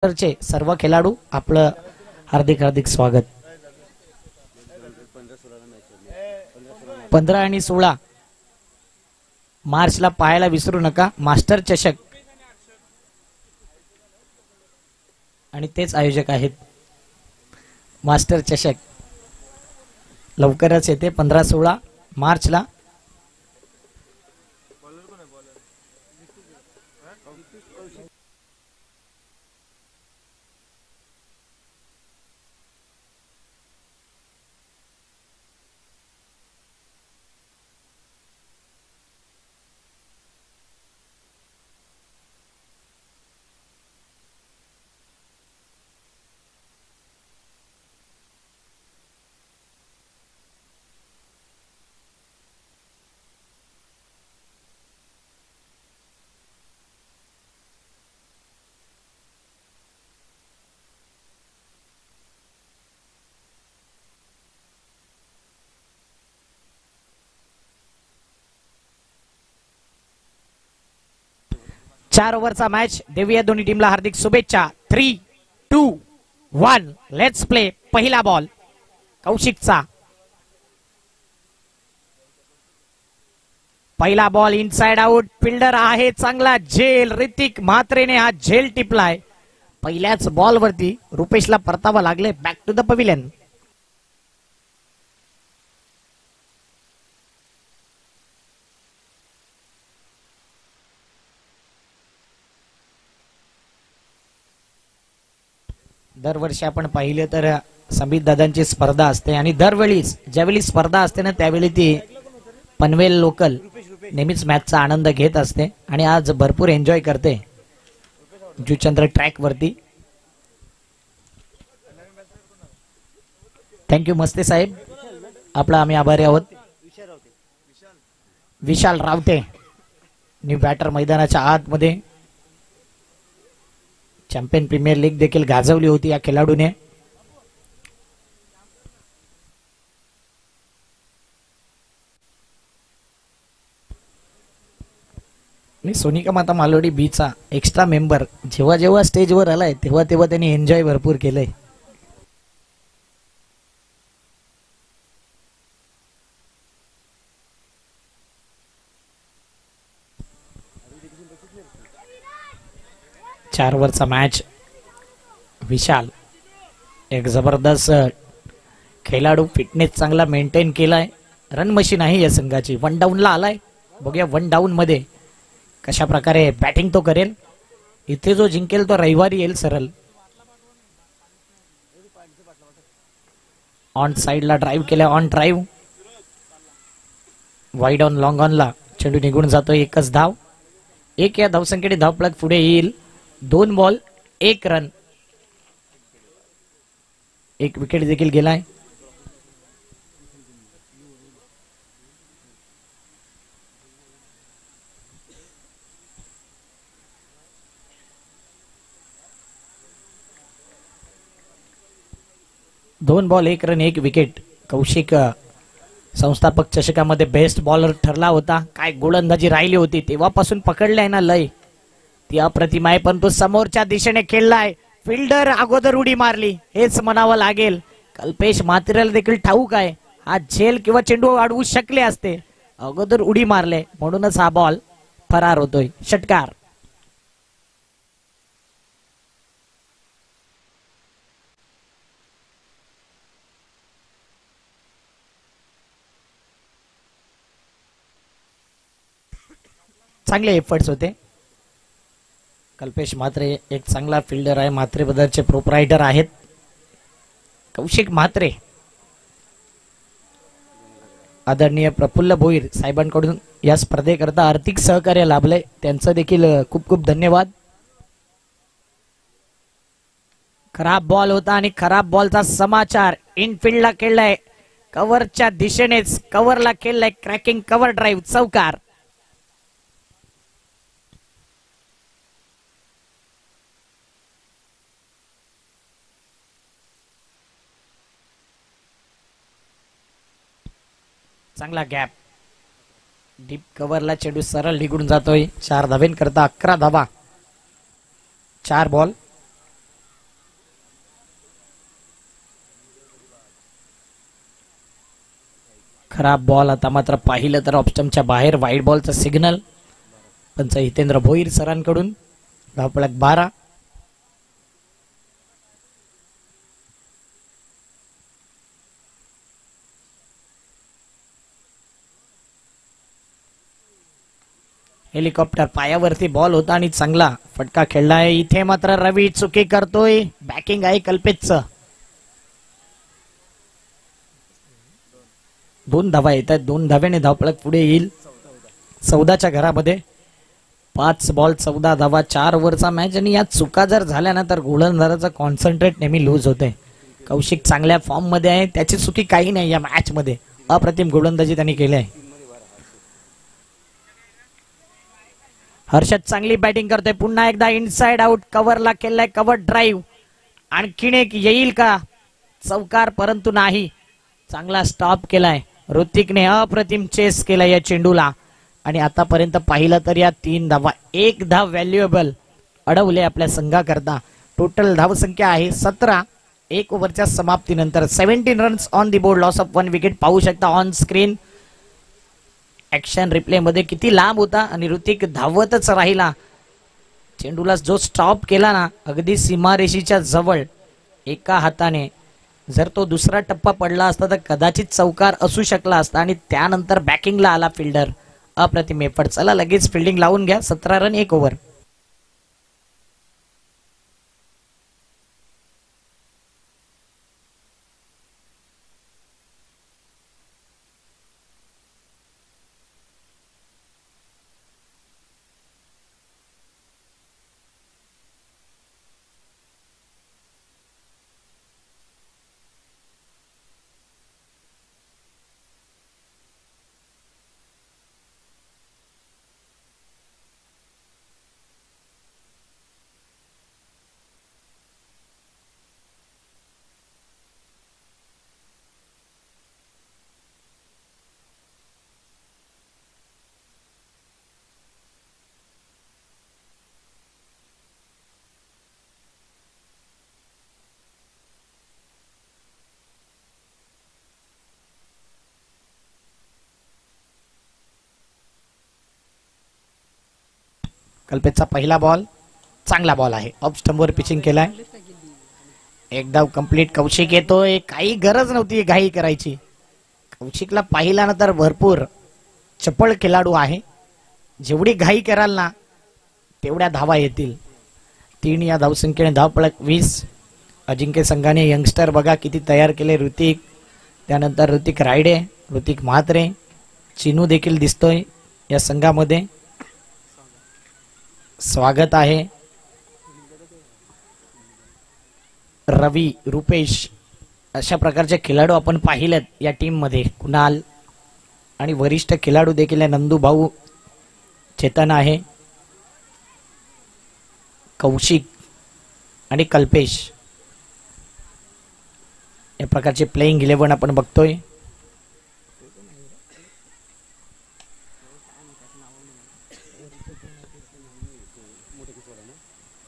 चे सर्व खेळाडू आपलं हार्दिक हार्दिक स्वागत। 15 आणि 16 मार्चला पाहायला विसरू नका मास्टर चषक, आणि तेच आयोजक आहेत मास्टर चषक। लवकरच येते 15-16 मार्चला। चार ओव्हरचा मॅच देऊया दोन्ही टीमला हार्दिक शुभेच्छा। 3, 2, 1 लेट्स प्ले। पहिला बॉल कौशिकचा, पहिला बॉल इनसाइड आउट, फिल्डर आहे चांगला झेल। ऋतिक म्हात्रेने हा झेल टिपलाय। पहिल्याच बॉल वरती रुपेशला परतावा लागले। Back to the pavilion. दरवर्षी आपण पाहिले तर संबित दादांची स्पर्धा असते, आणि दरवेळीच ज्यावेळी स्पर्धा असते ना त्यावेळी ती पनवेल लोकल नेहमीच मॅचचा आनंद घेत असते, आणि आज भरपूर एन्जॉय करते जुचंद्र ट्रॅक वरती। थँक्यू मस्ते साहेब, आपला आम्ही आभारी आहोत। विशाल रावते न्यू बॅटर मैदानाच्या आतमध्ये। चॅम्पियन प्रीमियर लीग देखील गाजवली होती या खेळाडूने। मी सोनिका माता मालोडी बीचा एक्स्ट्रा मेंबर जेव्हा जेव्हा स्टेजवर आलाय तेव्हा तेव्हा त्यांनी एन्जॉय भरपूर केलंय। चार ओव्हरचा मॅच। विशाल एक जबरदस्त खेळाडू, फिटनेस चांगला मेंटेन केलाय। रन मशीन आहे या संघाची। 1 डाऊनला आलाय, बघूया 1 डाऊन मध्ये कशा प्रकारे बॅटिंग तो करेल। इथे जो जिंकेल तो रविवारी येईल सरळ। ऑन साइडला ड्राइव्ह केला, on drive wide on long ऑनला चेंडू निघून जातोय। एकच धाव, एक या धावसंख्येने धावफलक पुढे येईल। 2 बॉल 1 रन, 1 विकेट देखील गेलाय। दोन बॉल 1 रन 1 विकेट। कौशिक संस्थापक चषकामध्ये बेस्ट बॉलर ठरला होता। काय गोलंदाजी राहिली होती, तेव्हापासून पकडलाय ना लय ती अप्रतिम आहे, पण तो समोरच्या दिशेने खेळलाय। फिल्डर अगोदर उडी मारली हेच म्हणावं लागेल। कल्पेश म्हात्रेला देखील ठाऊक आहे हा झेल किंवा चेंडू अडवू शकले असते, अगोदर उडी मारले म्हणूनच हा बॉल फरार होतोय। षटकार। चांगले एफर्ट्स होते। कल्पेश म्हात्रे एक चांगला फिल्डर आहे। म्हात्रे बद्दलचे प्रोप्रायटर आहेत कौशिक म्हात्रे। आदरणीय प्रफुल्ल भोईर साहेबांकडून या स्पर्धेकरता आर्थिक सहकार्य लाभले, त्यांचं देखील खूप खूप धन्यवाद। खराब बॉल होता आणि खराब बॉलचा समाचार। इनफिल्डला खेळलाय, कव्हरच्या दिशेनेच कव्हरला खेळलाय, क्रॅकिंग कव्हर ड्राईव्ह, चौकार। चांगला गॅप, डीप कव्हरला चेंडू सरळ निघून जातोय। 4 धावेंकरता 11 धावा। 4 बॉल खराब बॉल. आता मात्र पाहिलं तर ऑप्शनच्या बाहेर वाईड बॉलचा सिग्नल. पंच हितेंद्र भोईर सरांकडून. धावपळक 12. हेलिकॉप्टर पायावरती बॉल होता आणि चांगला फटका खेळलाय. इथे मात्र रवी चुकी करतोय. बॅकिंग आहे कल्पेशचं. 2 धावा येत आहेत. 2 धाव्याने धावपळक पुढे येईल. 14च्या घरामध्ये 5 बॉल 14 धावा. 4 ओव्हरचा मॅच आणि या चुका जर झाल्या ना तर गोलंदाजाचं कॉन्सन्ट्रेट नेहमी लूज होते. कौशिक चांगल्या फॉर्म मध्ये आहे. त्याची चुकी काही नाही या मॅच मध्ये. अप्रतिम गोलंदाजी त्यांनी केली आहे. हर्षद चांगली बॅटिंग करतोय. पुन्हा एकदा इनसाइड आउट. कव्हरला केलाय. Cover drive. आणखीन एक येईल का चौकार, परंतु नाही. चांगला स्टॉप केलाय. ऋतिकने अप्रतिम चेस केला या चेंडूला आणि आतापर्यंत पाहिलं तर या 3 धावा. 1 धाव व्हॅल्युएबल अडवले आपल्या संघाकरता. टोटल धावसंख्या आहे 17. 1 ओव्हरच्या समाप्तीनंतर 17 runs on the board. Loss of 1 wicket. पाहू शकता ऑन स्क्रीन. ऍक्शन रिप्ले मध्ये किती लांब होता आणि ऋतिक धावतच राहिला. चेंडूला जो स्टॉप केला ना अगदी सीमारेषेच्या जवळ एका हाताने. जर तो दुसरा टप्पा पडला असता तर कदाचित चौकार असू शकला असता आणि त्यानंतर बॅकिंगला आला फिल्डर. अप्रतिम एफर्ट. चला लगेच फिल्डिंग लावून घ्या. 17 रन 1 ओव्हर. कल्पेशचा पहिला बॉल. चांगला बॉल आहे. ऑफ स्टंपवर पिचिंग केलाय. 1 धाव कंप्लीट. कौशिक येतोय. काही गरज नव्हती घाई करायची. कौशिकला पाहिला ना तर भरपूर चपळ खेळाडू आहे. जेवढी घाई कराल ना तेवढ्या धावा येतील. 3 या धावसंख्येने धावपळक 20. अजिंक्य संघाने यंगस्टर बघा किती तयार केले. ऋतिक, त्यानंतर ऋतिक रायडे, ऋतिक म्हात्रे, चिनू देखील दिसतोय या संघामध्ये. स्वागत आहे. रवी, रुपेश अशा प्रकारचे खेळाडू आपण पाहिलेत या टीम मध्ये. कुणाल आणि वरिष्ठ खेळाडू देखील आहे. नंदू भाऊ, चेतन आहे, कौशिक आणि कल्पेश या प्रकारचे प्लेइंग 11 आपण बघतोय.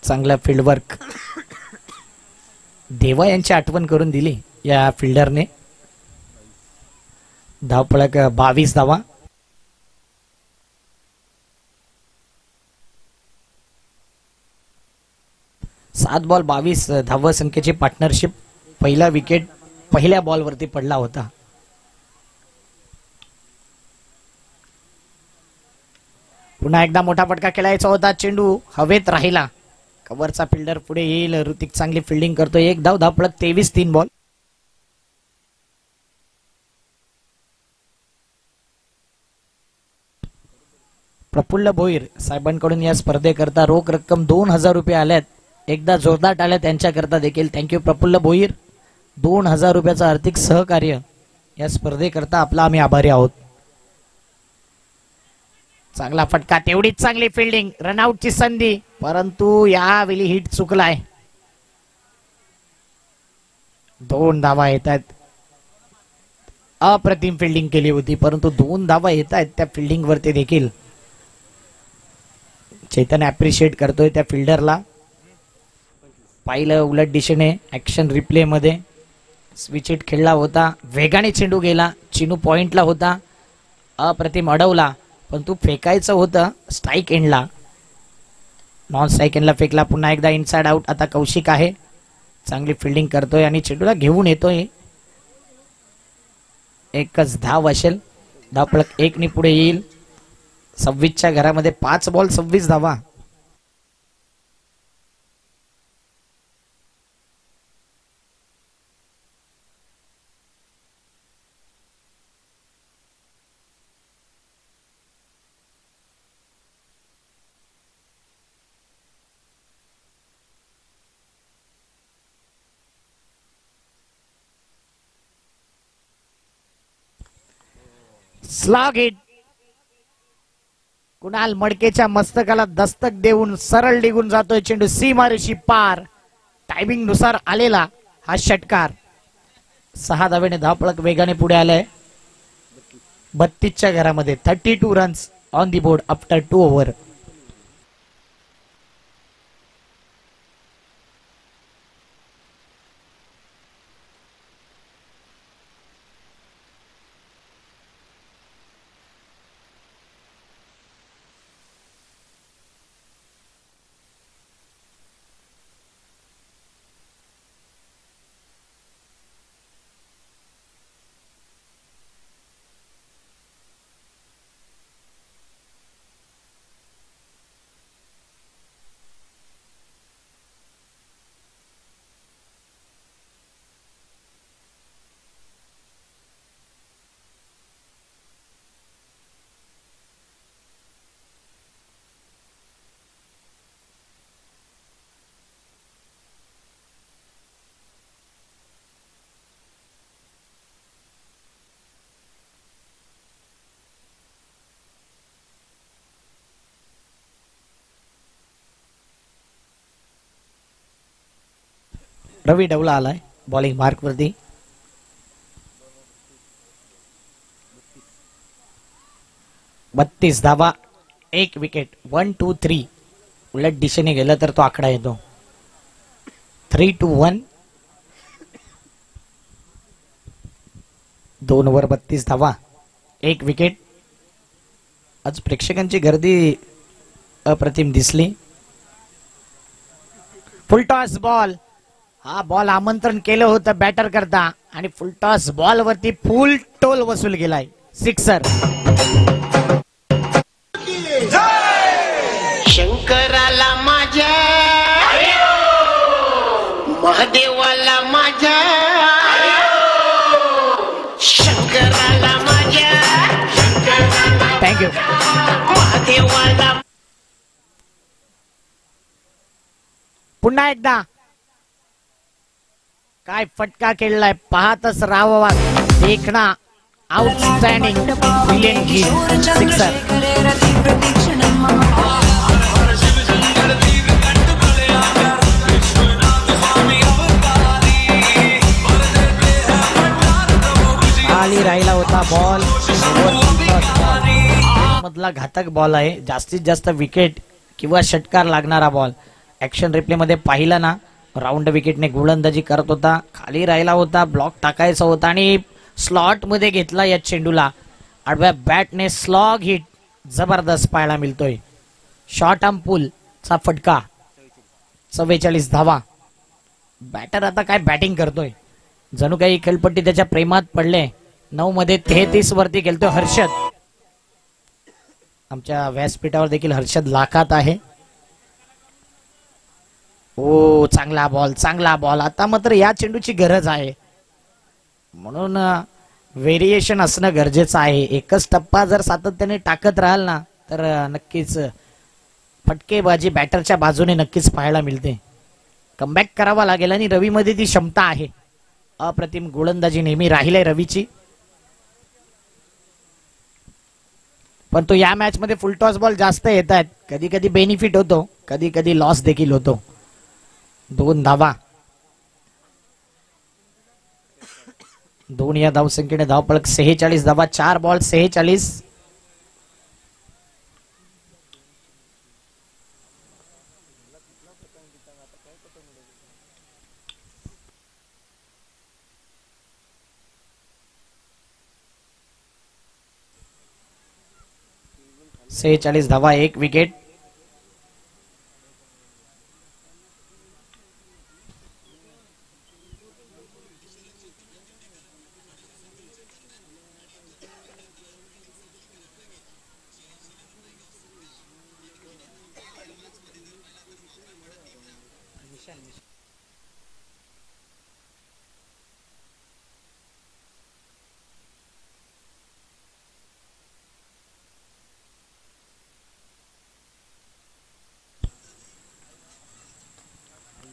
चांगला फील्डवर्क. देवा यांची आठवण करून दिली या फिल्डरने. धावपळक 22 धावा. सात बॉल 22 धावा संख्येची पार्टनरशिप. पहिला विकेट पहिल्या बॉलवरती पडला होता. पुन्हा एकदा मोठा फटका खेळायचा होता. चेंडू हवेत राहिला. कव्हरचा फिल्डर पुढे येईल. ऋतिक चांगली फिल्डिंग करतोय. 1 धाव. धावपळक 23. 3 बॉल. प्रफुल्ल भोईर साहेबांकडून या स्पर्धेकरता रोख रक्कम 2000 रुपये आल्यात. एकदा जोरदार टाळ्या त्यांच्याकरता देखील. थँक्यू प्रफुल्ल भोईर. 2000 रुपयाचं आर्थिक सहकार्य या स्पर्धेकरता आपला आम्ही आभारी आहोत. चांगला फटका. तेवढीच चांगली फिल्डिंग. रनआउटची संधी, परंतु यावेळी हिट चुकलाय. 2 धावा येत आहेत. अप्रतिम फिल्डिंग केली होती, परंतु 2 धावा येत आहेत त्या फिल्डिंग वरती देखील. चेतन अप्रिशिएट करतोय त्या फिल्डरला. पाहिलं उलट दिशेने ऍक्शन रिप्ले मध्ये. स्विच हिट खेळला होता, वेगाने चेंडू गेला, चिनू पॉइंटला होता, अप्रतिम अडवला, पण तू फेकायचं होतं स्ट्राईक एंडला, नॉन स्ट्राईक एंडला फेकला. पुन्हा एकदा इनसाइड आउट. आता कौशिक आहे, चांगली फिल्डिंग करतोय आणि चेंडूला घेऊन येतोय. एकच धाव असेल, धावपळक 1 ने पुढे येईल. 26च्या घरामध्ये 5 बॉल 26 धावा. Slog hit. कुणाल मडकेच्या मस्तकाला दस्तक देऊन सरळ निघून जातोय चेंडू सीमारेषी पार. टायमिंग नुसार आलेला हा षटकार. 6 धावेने धावपळक वेगाने पुढे आलाय. 32च्या घरामध्ये 32 runs on the board after 2 over. Ravi Dawla आलाय बॉलिंग मार्क वरती. 32 धावा, 1 विकेट. 1, 2, 3 उलट दिशेने गेलं तर तो आकडा येतो. 3, 2, 1. 2 ओव्हर 32 धावा, 1 विकेट. आज प्रेक्षकांची गर्दी अप्रतिम दिसली. Full toss ball. हा बॉल आमंत्रण केलं होतं बॅटर करता आणि फुलटॉस बॉल वरती फुल टोल वसूल गेलाय. सिक्सर. शंकराला माझ्या, महादेवाला माझ्या, शंकराला माझ्या, थँक्यू. महादेवाला. पुन्हा एकदा काय फटका खेळलाय, पाहतच राहावा. देखना आउटस्टँडिंग ब्रिलियंट हिट. सिक्सर. खाली राहिला होता बॉल. मधला घातक बॉल आहे, जास्तीत जास्त विकेट किंवा षटकार लागणारा बॉल. ऍक्शन रिप्ले मध्ये पाहिला ना, राऊंड विकेटने गोलंदाजी करत होता, खाली राहिला होता, ब्लॉक टाकायचा होता आणि स्लॉट मध्ये घेतला या चेंडूला. आडव्या बॅटने स्लॉग हिट जबरदस्त पाहायला मिळतोय. शॉर्ट आर्म पुल चा फटका. 44 धावा. बॅटर आता काय बॅटिंग करतोय, जणू काही खेळपट्टी त्याच्या प्रेमात पडले. 9 मध्ये 33 वरती खेळतोय हर्षद. आमच्या व्यासपीठावर देखील हर्षद लाखात आहे. ओ चांगला बॉल, चांगला बॉल. आता मात्र या चेंडूची गरज आहे, म्हणून व्हेरिएशन असणं गरजेचं आहे. एकच टप्पा जर सातत्याने टाकत राहाल ना तर नक्कीच फटकेबाजी बॅटरच्या बाजूने नक्कीच पाहायला मिळते. कमबॅक करावा लागेल आणि रवीमध्ये ती क्षमता आहे. अप्रतिम गोलंदाजी नेहमी राहिली रवीची, पण तो या मॅच मध्ये फुलटॉस बॉल जास्त येत आहेत. कधी कधी बेनिफिट होतो, कधी कधी लॉस देखील होतो. 2 धावा. 2 या धावसंख्येने धावपळक 46 धावा. 4 बॉल 46. 46 धावा, 1 विकेट.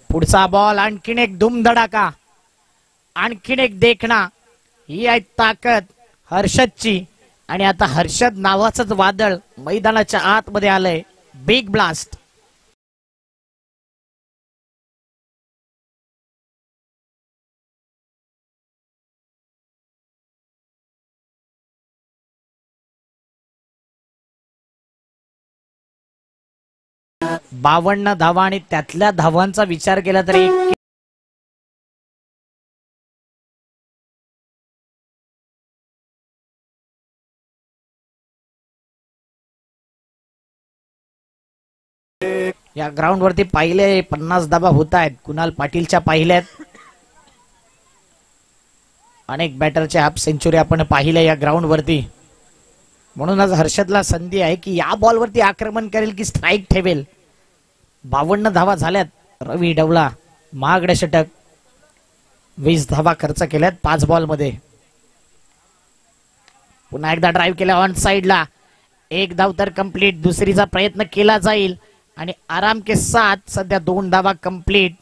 पुढचा बॉल, आणखीन एक धुमधडाका, आणखीन एक देखणा. ही आहे ताकद हर्षदची. आणि आता हर्षद नावाचंच वादळ मैदानाच्या आतमध्ये आलंय. Big blast. बावन्न धावा आणि त्यातल्या धावांचा विचार केला तरी या ग्राउंड वरती पाहिले 50 धावा होत आहेत. कुणाल पाटीलच्या पाहिल्यात. अनेक बॅटरच्या हाफ सेंचुरी आपण पाहिल्या या ग्राउंड वरती. म्हणूनच हर्षदला संधी आहे की या बॉल वरती आक्रमण करेल की स्ट्राईक ठेवेल. 52 धावा झाल्यात. रवी डवला महागडे षटक. 20 धावा खर्च केल्यात 5 बॉल मध्ये. पुन्हा एकदा ड्राईव्ह केला ऑन साइडला. 1 धाव तर कंप्लीट. दुसरीचा प्रयत्न केला जाईल आणि आराम के साथ सध्या 2 धावा कंप्लीट.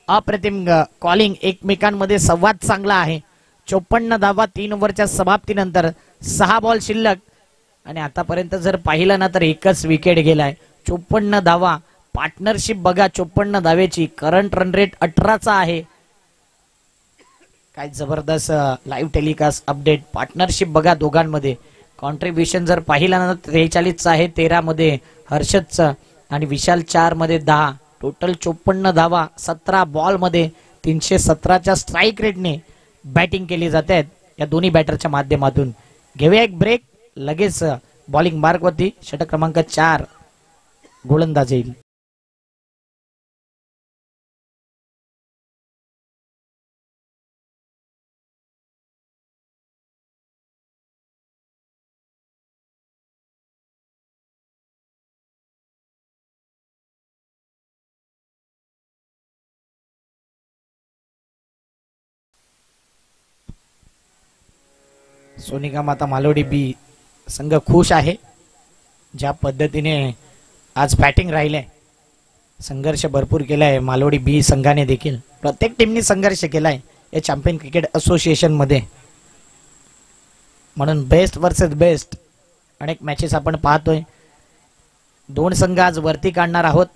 अप्रतिम कॉलिंग. एकमेकांमध्ये संवाद चांगला आहे. 54 धावा 3 ओव्हरच्या समाप्तीनंतर. 6 बॉल शिल्लक आणि आतापर्यंत जर पाहिलं ना तर एकच विकेट गेलाय. 54 धावा. पार्टनरशिप बघा 54 धावेची. करंट रन रेट 18चा आहे. काय जबरदस्त लाईव्ह टेलिकास्ट अपडेट. पार्टनरशिप बघा दोघांमध्ये. कॉन्ट्रीब्युशन जर पाहिलं ना 43चा आहे. 13 मध्ये हर्षदचं आणि विशाल 4 मध्ये 10. टोटल 54 धावा 17 बॉल मध्ये. 317च्या स्ट्राईक रेटने बॅटिंग केली जाते या दोन्ही बॅटरच्या माध्यमातून. घेऊया एक ब्रेक. लगेच बॉलिंग मार्क वरती षटक क्रमांक 4 गोलंदाज येईल. सोनिका माता मालोडी बी संघ खुश आहे ज्या पद्धतीने आज बॅटिंग राहिले. संघर्ष भरपूर केलाय मालोडी बी संघाने देखील. प्रत्येक टीमनी संघर्ष केलाय या चॅम्पियन क्रिकेट असोसिएशन मध्ये. म्हणून बेस्ट वर्सेस बेस्ट अनेक मॅचेस आपण पाहतोय. 2 संघ आज वरती काढणार आहोत.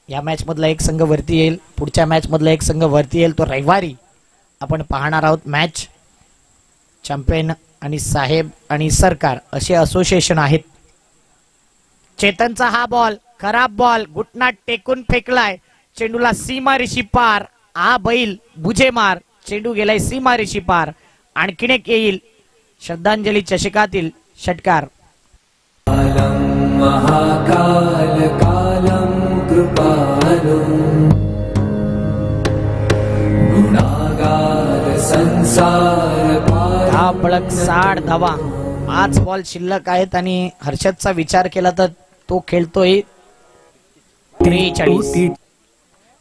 या मॅच मधला एक संघ वरती येईल. पुढच्या मॅच मधला एक संघ वरती येईल. तो रविवारी आपण पाहणार आहोत मॅच. चॅम्पियन आणि साहेब आणि सरकार असे असोसिएशन आहेत. चेतनचा हा बॉल खराब बॉल. घुटना टेकून फेकलाय. चेंडूला सीमारेषी पार. हा बैल बुजे मार. चेंडू गेलाय सीमारेषी पार. आणखीन एक येईल श्रद्धांजली चषकातील षटकार. महाकाल कालम कृपालु गुणागार संसार. हा बळक 60 धावा. 5 बॉल शिल्लक आहेत आणि हर्षदचा विचार केला तर तो खेळतोय 43.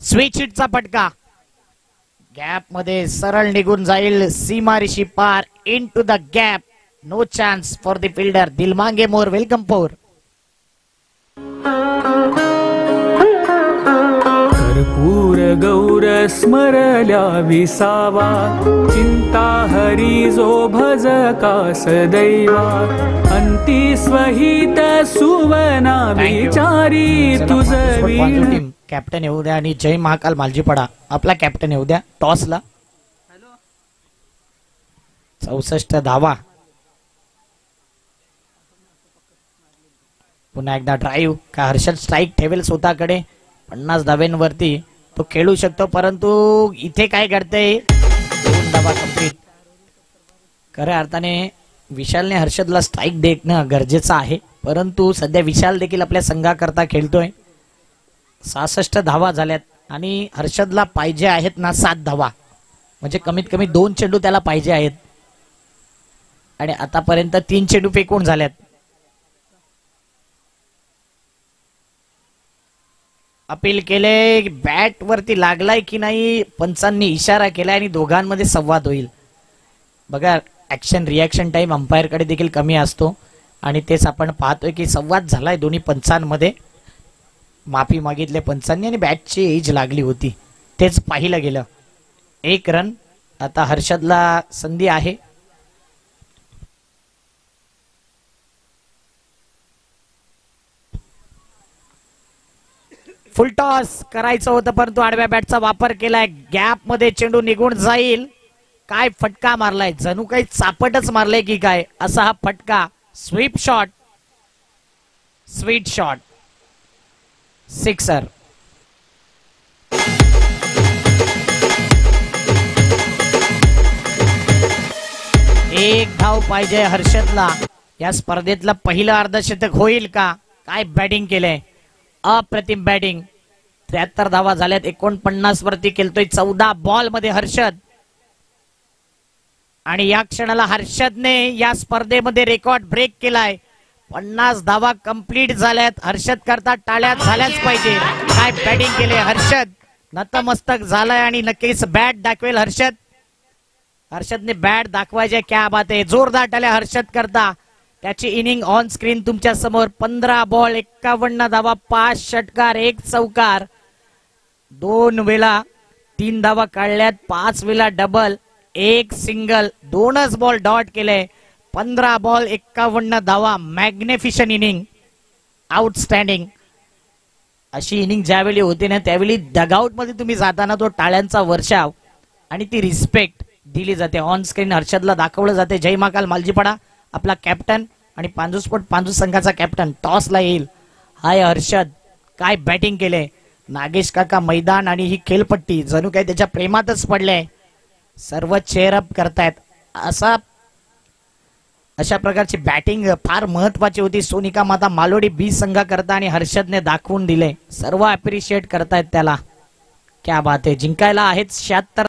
स्विच हिटचा फटका. गॅप मध्ये सरळ निघून जाईल. सीमारेषी पार. Into the gap. No chance for the fielder. दिलमांगे मोर वेलकम फोर. कर्पूर गौर स्मरल्या विसावा. चिंता हरी जो भज का सदैवा. अंती स्वहित सुवना विचारी तुझ. कॅप्टन येऊ द्या आणि जय महाकाल मालजीपाडा आपला कॅप्टन येऊ द्या टॉसला. 64 धावा. पुन्हा एकदा ड्राईव्ह. का हर्षद स्ट्राईक ठेवेल स्वतःकडे. 50 धाव्यांवरती तो खेळू शकतो. परंतु इथे काय घडतंय 2 धावा कंप्लीट. खऱ्या अर्थाने विशालने हर्षदला स्ट्राईक देणं गरजेचं आहे. परंतु सध्या विशाल देखील आपल्या संघाकरता खेळतोय. 66 धावा झाल्यात आणि हर्षदला पाहिजे आहेत ना 7 धावा, म्हणजे कमीत कमी 2 चेंडू त्याला पाहिजे आहेत. आणि आतापर्यंत 3 चेंडू फेकून झाल्यात. अपील केले, बॅट वरती लागलाय की नाही पंचांनी इशारा केलाय आणि दोघांमध्ये संवाद होईल. बघा ऍक्शन रिॲक्शन टाइम अंपायर कडे देखील कमी असतो आणि तेच आपण पाहतोय की संवाद झालाय दोन्ही पंचांमध्ये. माफी मागितले पंचांनी आणि बॅटची एज लागली होती, तेच पाहिलं गेलं. 1 रन. आता हर्षदला संधी आहे. फुल टॉस करायचं होतं परंतु आडव्या बॅटचा वापर केलाय. गॅप मध्ये चेंडू निघून जाईल. काय फटका मारलाय, जणू काही चापटच मारलाय की काय असा हा फटका. Sweep shot, sweet shot, sixer. एक धाव पाहिजे हर्षदला. या स्पर्धेतलं पहिलं अर्धशतक होईल का? काय बॅटिंग केलंय, अप्रतिम बॅटिंग. 73 धावा झाल्यात. 49 वरती खेळतोय 14 बॉल मध्ये हर्षद. आणि या क्षणाला हर्षदने या स्पर्धेमध्ये रेकॉर्ड ब्रेक केलाय. 50 धावा कंप्लीट झाल्यात. हर्षद करता टाळ्या झाल्याच पाहिजे. काय बॅटिंग केले हर्षद. नतमस्तक झालाय आणि नक्कीच बॅट दाखवेल हर्षद. हर्षदने बॅट दाखवायचे. क्या बात आहे. जोरदार टाळ्या हर्षद करता. त्याची इनिंग ऑन स्क्रीन तुमच्या समोर. 15 बॉल 51 धावा, 5 षटकार, 1 चौकार. 2 वेळा 3 धावा काढल्यात, 5 वेळा डबल, 1 सिंगल, 2च बॉल डॉट केले. 15 बॉल 51 धावा. मॅग्निफिशन इनिंग, आउटस्टँडिंग. अशी इनिंग ज्यावेळी होते ना त्यावेळी डगआउट मध्ये तुम्ही जाताना तो टाळ्यांचा वर्षाव आणि ती रिस्पेक्ट दिली जाते. ऑन स्क्रीन हर्षदला दाखवलं जाते. जय महाकाल मालजीपाडा आपला कॅप्टन आणि पांजू स्पोर्ट पांजू संघाचा कॅप्टन टॉसला येईल. हाय हर्षद, काय बॅटिंग केले. नागेश काका मैदान आणि ही खेळपट्टी जणू काही त्याच्या प्रेमातच पडले. सर्व चेअरअप करतायत. अशा प्रकारची बॅटिंग फार महत्वाची होती. सोनिका माता मालोडी बी संघाकरता आणि हर्षदने दाखवून दिले. सर्व अप्रिशिएट करतायत त्याला. क्या बात आहे. जिंकायला आहेत 76